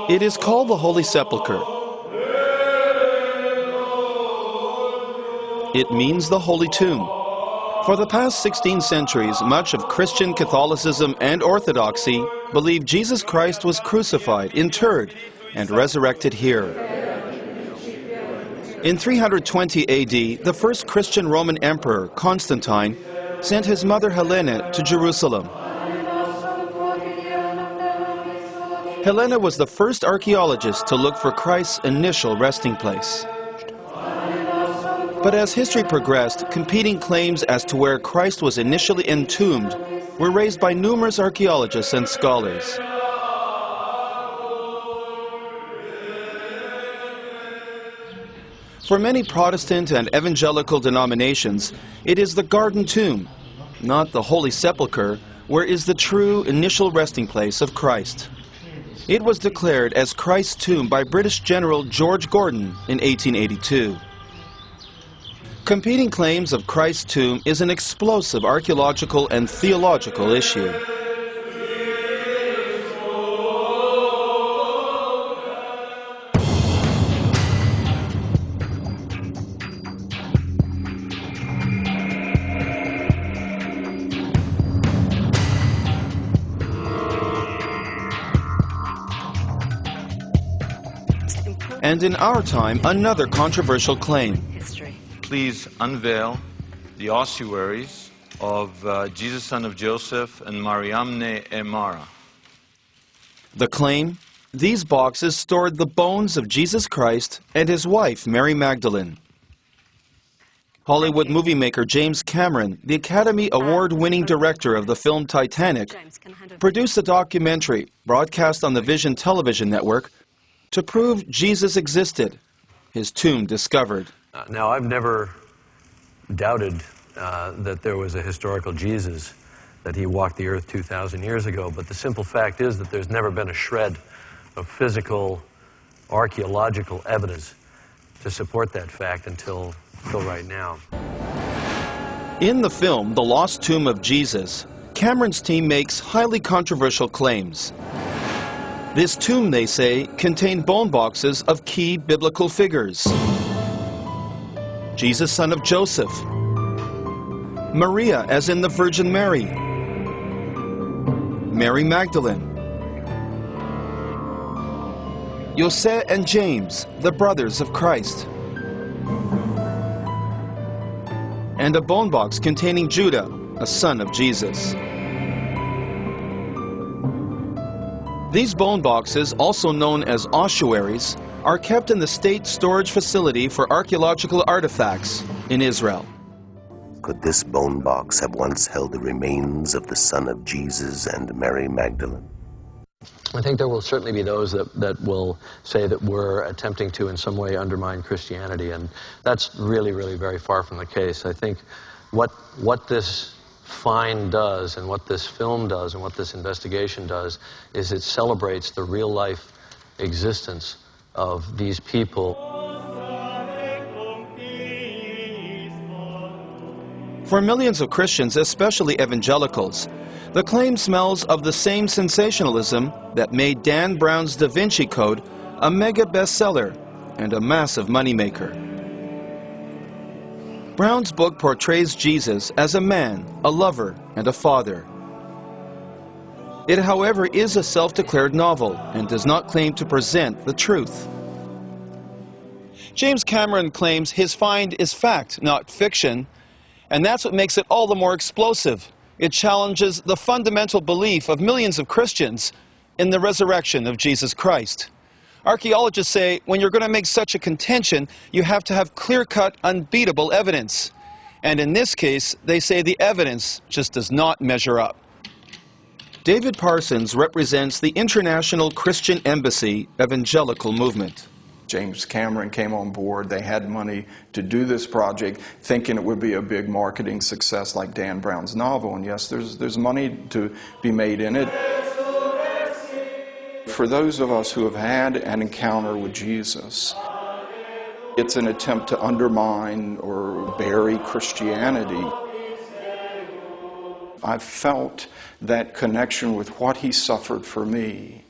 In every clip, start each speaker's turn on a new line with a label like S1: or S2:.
S1: It is called the Holy Sepulchre. It means the Holy Tomb. For the past 16 centuries, much of Christian Catholicism and Orthodoxy believed Jesus Christ was crucified, interred, and resurrected here. In 320 AD, the first Christian Roman emperor, Constantine, sent his mother Helena to Jerusalem. Helena was the first archaeologist to look for Christ's initial resting place. But as history progressed, competing claims as to where Christ was initially entombed were raised by numerous archaeologists and scholars. For many Protestant and evangelical denominations, it is the Garden Tomb, not the Holy Sepulchre, where is the true initial resting place of Christ. It was declared as Christ's tomb by British General George Gordon in 1882. Competing claims of Christ's tomb is an explosive archaeological and theological issue. And in our time, another controversial claim.
S2: Please unveil the ossuaries of Jesus, son of Joseph, and Mariamne e Mara.
S1: The claim? These boxes stored the bones of Jesus Christ and his wife, Mary Magdalene. Hollywood movie maker James Cameron, the Academy Award-winning director of the film Titanic, produced a documentary broadcast on the Vision television network to prove Jesus existed, his tomb discovered.
S3: Now, I've never doubted that there was a historical Jesus, that he walked the earth 2,000 years ago, but the simple fact is that there's never been a shred of physical, archaeological evidence to support that fact until right now.
S1: In the film, The Lost Tomb of Jesus, Cameron's team makes highly controversial claims. This tomb, they say, contained bone boxes of key biblical figures. Jesus, son of Joseph. Maria, as in the Virgin Mary. Mary Magdalene. Jose and James, the brothers of Christ. And a bone box containing Judah, a son of Jesus. These bone boxes, also known as ossuaries, are kept in the State Storage Facility for Archaeological Artifacts in Israel.
S4: Could this bone box have once held the remains of the son of Jesus and Mary Magdalene?
S3: I think there will certainly be those that will say that we're attempting to in some way undermine Christianity, and that's really, really very far from the case. I think what this find does, and what this film does, and what this investigation does, is it celebrates the real-life existence of these people.
S1: For millions of Christians, especially evangelicals, the claim smells of the same sensationalism that made Dan Brown's Da Vinci Code a mega bestseller and a massive moneymaker. Brown's book portrays Jesus as a man, a lover, and a father. It, however, is a self-declared novel and does not claim to present the truth. James Cameron claims his find is fact, not fiction, and that's what makes it all the more explosive. It challenges the fundamental belief of millions of Christians in the resurrection of Jesus Christ. Archaeologists say when you're going to make such a contention, you have to have clear-cut, unbeatable evidence. And in this case, they say the evidence just does not measure up. David Parsons represents the International Christian Embassy Evangelical Movement.
S5: James Cameron came on board. They had money to do this project, thinking it would be a big marketing success like Dan Brown's novel. And yes, there's money to be made in it. For those of us who have had an encounter with Jesus, it's an attempt to undermine or bury Christianity. I've felt that connection with what he suffered for me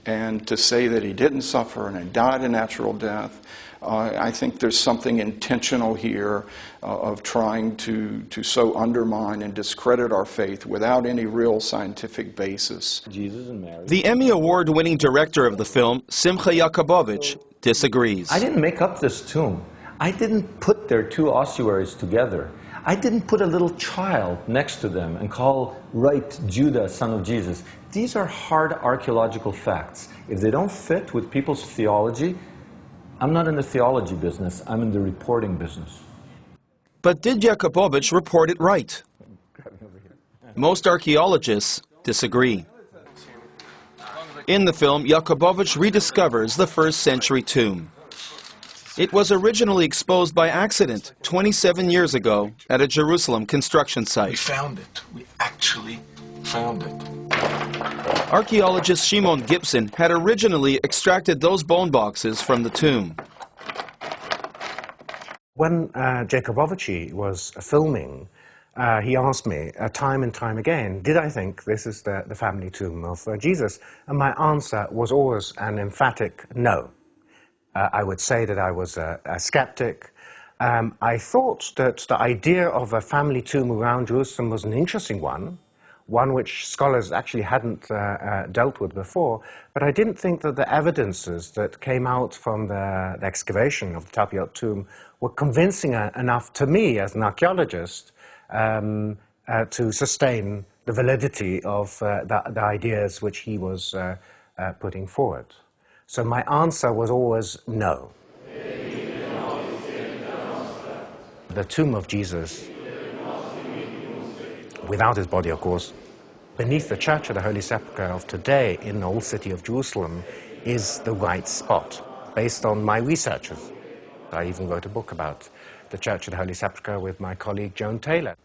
S5: And to say that he didn't suffer and he died a natural death, I think there's something intentional here of trying to so undermine and discredit our faith without any real scientific basis.
S2: Jesus and Mary.
S1: The Emmy Award-winning director of the film, Simcha Jakubowicz, disagrees.
S6: I didn't make up this tomb. I didn't put their two ossuaries together. I didn't put a little child next to them and call right Judah, son of Jesus. These are hard archaeological facts. If they don't fit with people's theology, I'm not in the theology business, I'm in the reporting business.
S1: But did Jakubowicz report it right? Most archaeologists disagree. In the film, Jakubowicz rediscovers the first-century tomb. It was originally exposed by accident 27 years ago at a Jerusalem construction site.
S7: We found it. We actually found it.
S1: Archaeologist Shimon Gibson had originally extracted those bone boxes from the tomb.
S8: When Jakubowicz was filming, he asked me time and time again, did I think this is the family tomb of Jesus? And my answer was always an emphatic no. I would say that I was a skeptic. I thought that the idea of a family tomb around Jerusalem was an interesting one which scholars actually hadn't dealt with before, but I didn't think that the evidences that came out from the excavation of the Tapiot tomb were convincing enough to me as an archaeologist to sustain the validity of the ideas which he was putting forward. So my answer was always no. The tomb of Jesus, without his body, of course, beneath the Church of the Holy Sepulchre of today in the old city of Jerusalem is the right spot, based on my researches. I even wrote a book about the Church of the Holy Sepulchre with my colleague Joan Taylor.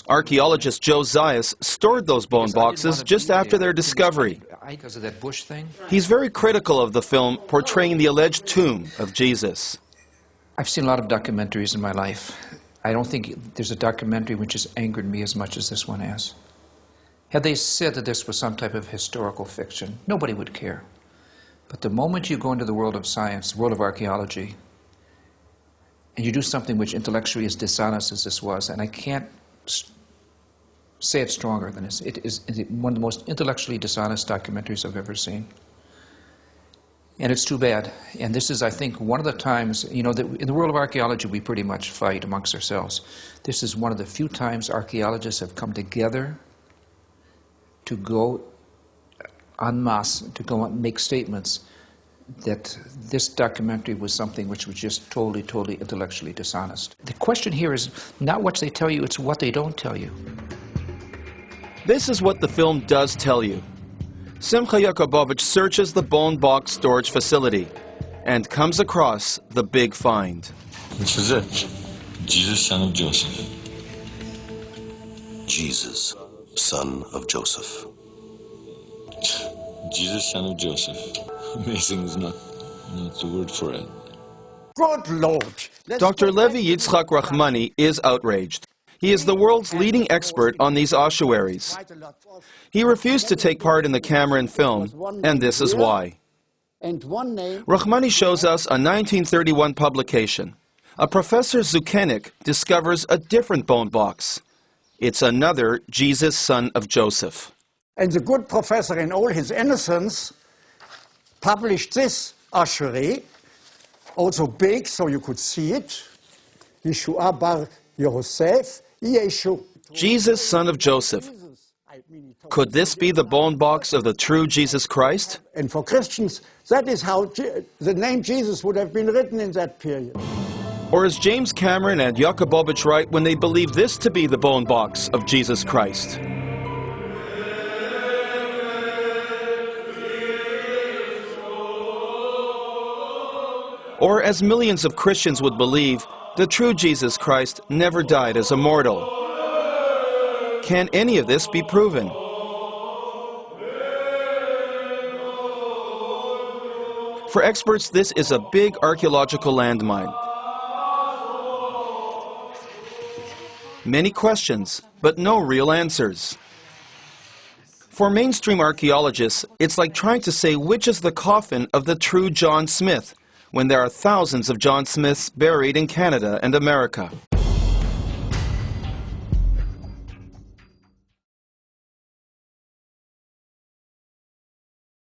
S1: Archaeologist Joe Zayas stored those bone boxes just after their discovery.
S9: Because of that Bush thing?
S1: He's very critical of the film portraying the alleged tomb of Jesus.
S9: I've seen a lot of documentaries in my life. I don't think there's a documentary which has angered me as much as this one has. Had they said that this was some type of historical fiction, nobody would care. But the moment you go into the world of science, the world of archaeology, and you do something which intellectually is dishonest as this was, and I can't say it stronger than this, it is one of the most intellectually dishonest documentaries I've ever seen. And it's too bad. And this is, I think, one of the times, you know, in the world of archaeology, we pretty much fight amongst ourselves. This is one of the few times archaeologists have come together to go en masse, to go and make statements that this documentary was something which was just totally, totally intellectually dishonest. The question here is not what they tell you, it's what they don't tell you.
S1: This is what the film does tell you. Simcha Jakubowicz searches the bone box storage facility and comes across the big find.
S7: This is it. Jesus, son of Joseph.
S4: Jesus, son of Joseph.
S7: Jesus, son of Joseph. Amazing is not the word for it.
S10: Good Lord!
S1: Dr. Levi Yitzchak Rachmani is outraged. He is the world's leading expert on these ossuaries. He refused to take part in the camera and film, and this is why. Rachmani shows us a 1931 publication. A Professor Zukenik discovers a different bone box. It's another Jesus, son of Joseph.
S10: And the good professor, in all his innocence, published this ossuary, also big, so you could see it. Yeshua bar Yosef, Yeshu.
S1: Jesus, son of Joseph. Could this be the bone box of the true Jesus Christ?
S10: And for Christians, that is how the name Jesus would have been written in that period.
S1: Or is James Cameron and Jakubowicz right when they believe this to be the bone box of Jesus Christ? Or, as millions of Christians would believe, the true Jesus Christ never died as a mortal. Can any of this be proven? For experts, this is a big archaeological landmine. Many questions, but no real answers. For mainstream archaeologists, it's like trying to say which is the coffin of the true John Smith, when there are thousands of John Smiths buried in Canada and America.